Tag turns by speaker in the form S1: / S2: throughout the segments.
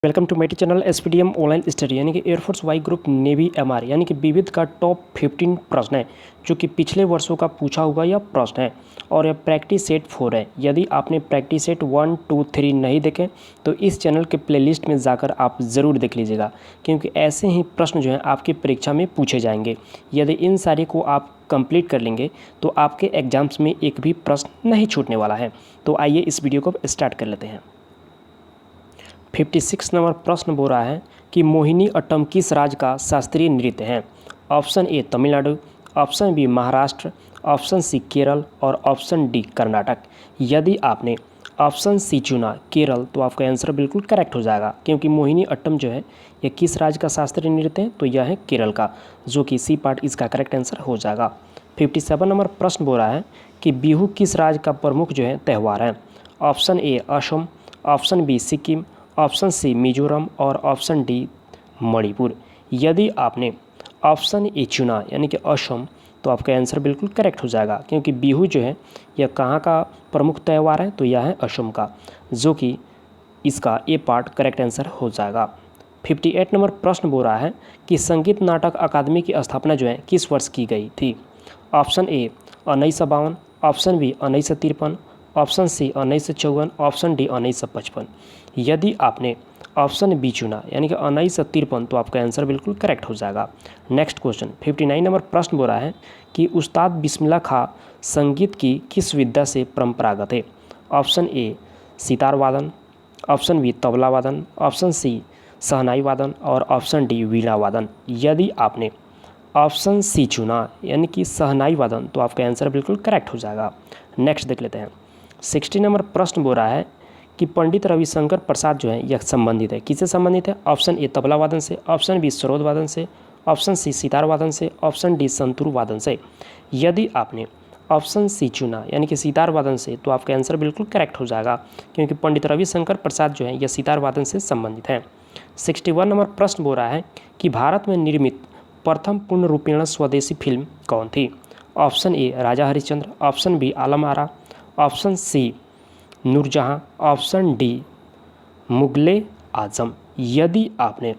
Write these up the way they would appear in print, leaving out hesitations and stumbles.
S1: Welcome to मेटी channel SPDM online study यानी कि air force Y group navy MR यानी कि विविध का टॉप 15 प्रश्न है जो कि पिछले वर्षों का पूछा हुआ यह प्रश्न है और यह प्रैक्टिस सेट 4 है। यदि आपने प्रैक्टिस सेट 1, 2, 3 नहीं देखे तो इस चैनल के प्लेलिस्ट में जाकर आप ज़रूर देख लीजिएगा, क्योंकि ऐसे ही प्रश्न जो हैं आपकी परीक्षा में पूछे जाएंगे। यदि इन सारे को आप कंप्लीट कर लेंगे तो आपके एग्जाम्स में एक भी प्रश्न नहीं छूटने वाला है। तो आइए इस वीडियो को स्टार्ट कर लेते हैं। 56 नंबर प्रश्न बोल रहा है कि मोहिनी अट्टम किस राज्य का शास्त्रीय नृत्य है। Option A Tamil Nadu, option B Maharashtra, option C Kerala और ऑप्शन डी कर्नाटक। यदि आपने ऑप्शन सी चुना केरल तो आपका आंसर बिल्कुल करेक्ट हो जाएगा, क्योंकि मोहिनी अट्टम जो है यह किस राज्य का शास्त्रीय नृत्य है तो यह है केरल का, जो कि सी पार्ट इसका करेक्ट आंसर हो जाएगा। 57 नंबर प्रश्न बोल रहा है कि बिहू किस राज्य का प्रमुख जो है त्यौहार है। Option A Assam, option B Sikkim, option C Mizoram और ऑप्शन डी मणिपुर। यदि आपने ऑप्शन ए चुना यानी कि असम तो आपका आंसर बिल्कुल करेक्ट हो जाएगा, क्योंकि बिहू जो है यह कहाँ का प्रमुख त्यौहार है तो यह है असम का, जो कि इसका ए पार्ट करेक्ट आंसर हो जाएगा। 58 नंबर प्रश्न बोल रहा है कि संगीत नाटक अकादमी की स्थापना जो है किस वर्ष की गई थी। Option A 1952, option B 1953, option C 1954, option D 1955। यदि आपने ऑप्शन बी चुना यानी कि 1953 तो आपका आंसर बिल्कुल करेक्ट हो जाएगा। नेक्स्ट क्वेश्चन 59 नंबर प्रश्न बोल रहा है कि उस्ताद बिस्मिल्लाह खां संगीत की किस विद्या से परंपरागत है। ऑप्शन ए सितार वादन, ऑप्शन बी तबला वादन, ऑप्शन सी शहनाई वादन और ऑप्शन डी वीणा वादन। यदि आपने ऑप्शन सी चुना यानी कि शहनाई वादन तो आपका आंसर बिल्कुल करेक्ट हो जाएगा। नेक्स्ट देख लेते हैं। 60 नंबर प्रश्न बोल रहा है कि पंडित रविशंकर प्रसाद जो है यह संबंधित है, किससे संबंधित है। ऑप्शन ए तबला वादन से, ऑप्शन बी सरोद वादन से, ऑप्शन सी सितार वादन से, ऑप्शन डी संतूर वादन से। यदि आपने ऑप्शन सी चुना यानी कि सितार वादन से तो आपका आंसर बिल्कुल करेक्ट हो जाएगा, क्योंकि पंडित रविशंकर प्रसाद जो है यह सितार वादन से संबंधित है। 61 नंबर प्रश्न बोल रहा है कि भारत में निर्मित प्रथम पूर्ण रूपेण स्वदेशी फिल्म कौन थी। Option A Raja Harishchandra, option B Alam Ara, option C Noorjahan, option D Mughal-e Azam. यदि आपने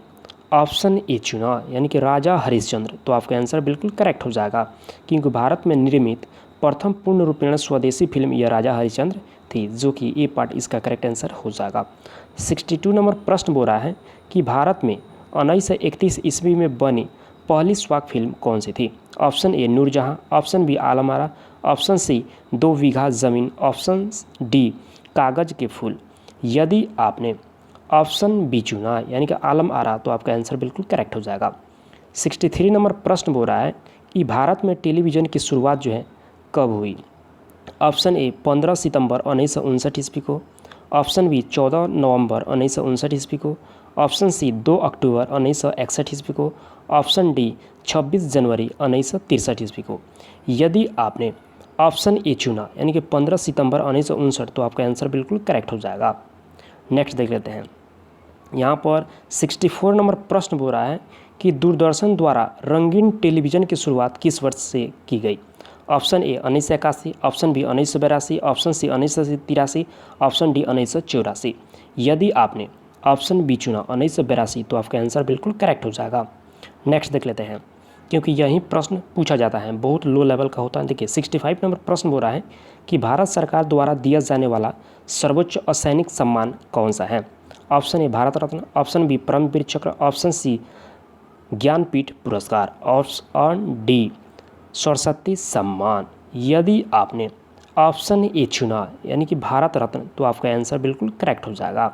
S1: ऑप्शन ए चुना यानी कि राजा हरिश्चंद्र तो आपका आंसर बिल्कुल करेक्ट हो जाएगा, क्योंकि भारत में निर्मित प्रथम पूर्ण रूपेण स्वदेशी फिल्म यह राजा हरिश्चंद्र थी, जो कि ए पार्ट इसका करेक्ट आंसर हो जाएगा। 62 नंबर प्रश्न बोल रहा है कि भारत में 1931 ईस्वी में बनी पहली स्वाक फिल्म कौन सी थी। Option A Noorjahan, option B Alam Ara, option C 2 Bigha Zameen, option D कागज़ के फूल। यदि आपने ऑप्शन बी चुना यानी कि आलम आरा तो आपका आंसर बिल्कुल करेक्ट हो जाएगा। 63 नंबर प्रश्न बोल रहा है कि भारत में टेलीविज़न की शुरुआत जो है कब हुई। ऑप्शन ए 15 सितंबर 1959 ईस्वी को, ऑप्शन बी 14 नवंबर 1959 ईस्वी को, ऑप्शन सी 2 अक्टूबर 1961 ईस्वी को, ऑप्शन डी 26 जनवरी 1963 ईस्वी को। यदि आपने ऑप्शन ए चुना यानी कि 15 सितंबर 1959 तो आपका आंसर बिल्कुल करेक्ट हो जाएगा। नेक्स्ट देख लेते हैं। यहाँ पर 64 नंबर प्रश्न बोल रहा है कि दूरदर्शन द्वारा रंगीन टेलीविज़न की शुरुआत किस वर्ष से की गई। Option A 1981, option B 1982, option C 1983, option D 1984। यदि आपने ऑप्शन बी चुना 1982 तो आपका आंसर बिल्कुल करेक्ट हो जाएगा। नेक्स्ट देख लेते हैं, क्योंकि यही प्रश्न पूछा जाता है, बहुत लो लेवल का होता है। देखिए 65 नंबर प्रश्न बोल रहा है कि भारत सरकार द्वारा दिया जाने वाला सर्वोच्च असैनिक सम्मान कौन सा है। Option A Bharat Ratna, option B Paramvir Chakra, option सी ज्ञानपीठ पुरस्कार, ऑप्शन डी सरस्वती सम्मान। यदि आपने ऑप्शन ए चुना यानी कि भारत रत्न तो आपका आंसर बिल्कुल करेक्ट हो जाएगा,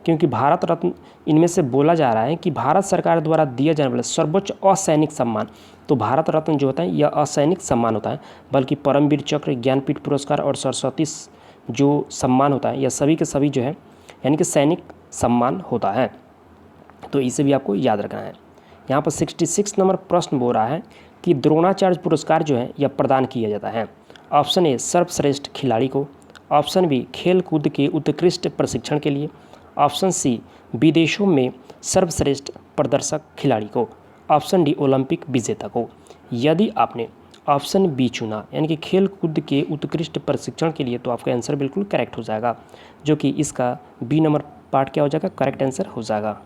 S1: क्योंकि भारत रत्न इनमें से बोला जा रहा है कि भारत सरकार द्वारा दिया जाने वाला सर्वोच्च असैनिक सम्मान, तो भारत रत्न जो होता है यह असैनिक सम्मान होता है, बल्कि परमवीर चक्र, ज्ञानपीठ पुरस्कार और सरस्वती जो सम्मान होता है यह सभी के सभी जो है यानी कि सैनिक सम्मान होता है, तो इसे भी आपको याद रखना है। यहाँ पर 66 नंबर प्रश्न बोल रहा है कि द्रोणाचार्य पुरस्कार जो है यह प्रदान किया जाता है। ऑप्शन ए सर्वश्रेष्ठ खिलाड़ी को, ऑप्शन बी खेल कूद के उत्कृष्ट प्रशिक्षण के लिए, ऑप्शन सी विदेशों में सर्वश्रेष्ठ प्रदर्शक खिलाड़ी को, ऑप्शन डी ओलंपिक विजेता को। यदि आपने ऑप्शन बी चुना यानी कि खेल कूद के उत्कृष्ट प्रशिक्षण के लिए तो आपका आंसर बिल्कुल करेक्ट हो जाएगा, जो कि इसका बी नंबर पार्ट क्या हो जाएगा, करेक्ट आंसर हो जाएगा।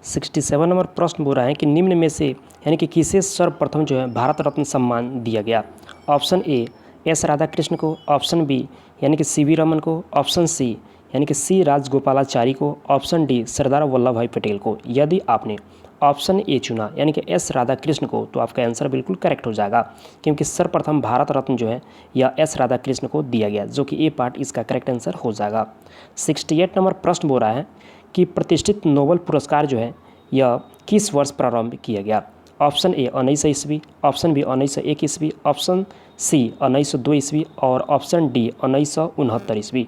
S1: 67 नंबर प्रश्न बोल रहा है कि निम्न में से यानी कि किसे सर्वप्रथम जो है भारत रत्न सम्मान दिया गया। ऑप्शन ए एस राधाकृष्ण को, ऑप्शन बी यानी कि सीवी रमन को, ऑप्शन सी यानी कि सी राजगोपालाचारी को, ऑप्शन डी सरदार वल्लभ भाई पटेल को। यदि आपने ऑप्शन ए चुना यानी कि एस राधाकृष्ण को तो आपका आंसर बिल्कुल करेक्ट हो जाएगा, क्योंकि सर्वप्रथम भारत रत्न जो है यह एस राधाकृष्ण को दिया गया, जो कि ए पार्ट इसका करेक्ट आंसर हो जाएगा। 68 नंबर प्रश्न बोल रहा है कि प्रतिष्ठित नोबेल पुरस्कार जो है यह किस वर्ष प्रारंभ किया गया। ऑप्शन ए 1900 ईस्वी, ऑप्शन बी 1901 ईस्वी, ऑप्शन सी 1902 ईस्वी और ऑप्शन डी 1969 ईस्वी।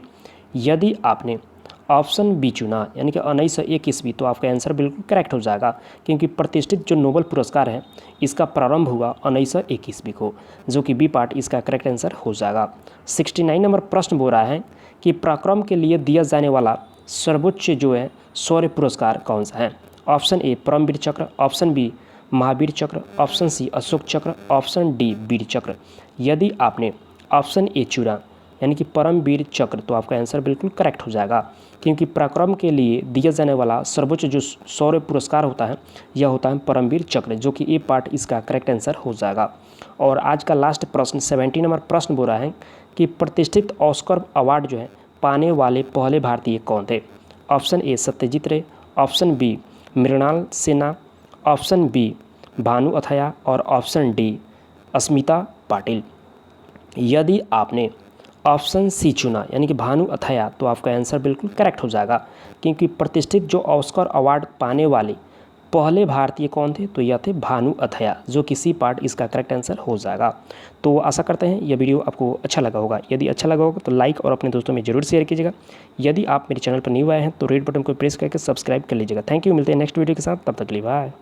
S1: यदि आपने ऑप्शन बी चुना यानी कि 1901 ईस्वी तो आपका आंसर बिल्कुल करेक्ट हो जाएगा, क्योंकि प्रतिष्ठित जो नोबेल पुरस्कार है इसका प्रारंभ हुआ 1901 ईस्वी को, जो कि बी पार्ट इसका करेक्ट आंसर हो जाएगा। 69 नंबर प्रश्न बोल रहा है कि पराक्रम के लिए दिया जाने वाला सर्वोच्च जो है शौर्य पुरस्कार कौन सा है। ऑप्शन ए परमवीर चक्र, ऑप्शन बी महावीर चक्र, ऑप्शन सी अशोक चक्र, ऑप्शन डी वीर चक्र। यदि आपने ऑप्शन ए चुना यानी कि परमवीर चक्र तो आपका आंसर बिल्कुल करेक्ट हो जाएगा, क्योंकि पराक्रम के लिए दिया जाने वाला सर्वोच्च जो शौर्य पुरस्कार होता है यह होता है परमवीर चक्र, जो कि ए पार्ट इसका करेक्ट आंसर हो जाएगा। और आज का लास्ट प्रश्न 70 नंबर प्रश्न बोल रहा है कि प्रतिष्ठित ऑस्कर अवार्ड जो है पाने वाले पहले भारतीय कौन थे। Option A Satyajit Ray, option B Mrinal Sinha, option B Bhanu Athaiya और ऑप्शन डी अस्मिता पाटिल। यदि आपने ऑप्शन सी चुना यानी कि भानु अथैया तो आपका आंसर बिल्कुल करेक्ट हो जाएगा, क्योंकि प्रतिष्ठित जो ऑस्कर अवार्ड पाने वाले पहले भारतीय कौन थे तो यह थे भानु अथैया, जो कि सी पार्ट इसका करेक्ट आंसर हो जाएगा। तो आशा करते हैं यह वीडियो आपको अच्छा लगा होगा। यदि अच्छा लगा होगा तो लाइक और अपने दोस्तों में जरूर शेयर कीजिएगा। यदि आप मेरे चैनल पर न्यू आए हैं तो रेड बटन को प्रेस करके सब्सक्राइब कर लीजिएगा। थैंक यू, मिलते हैं नेक्स्ट वीडियो के साथ, तब तक के लिए बाय।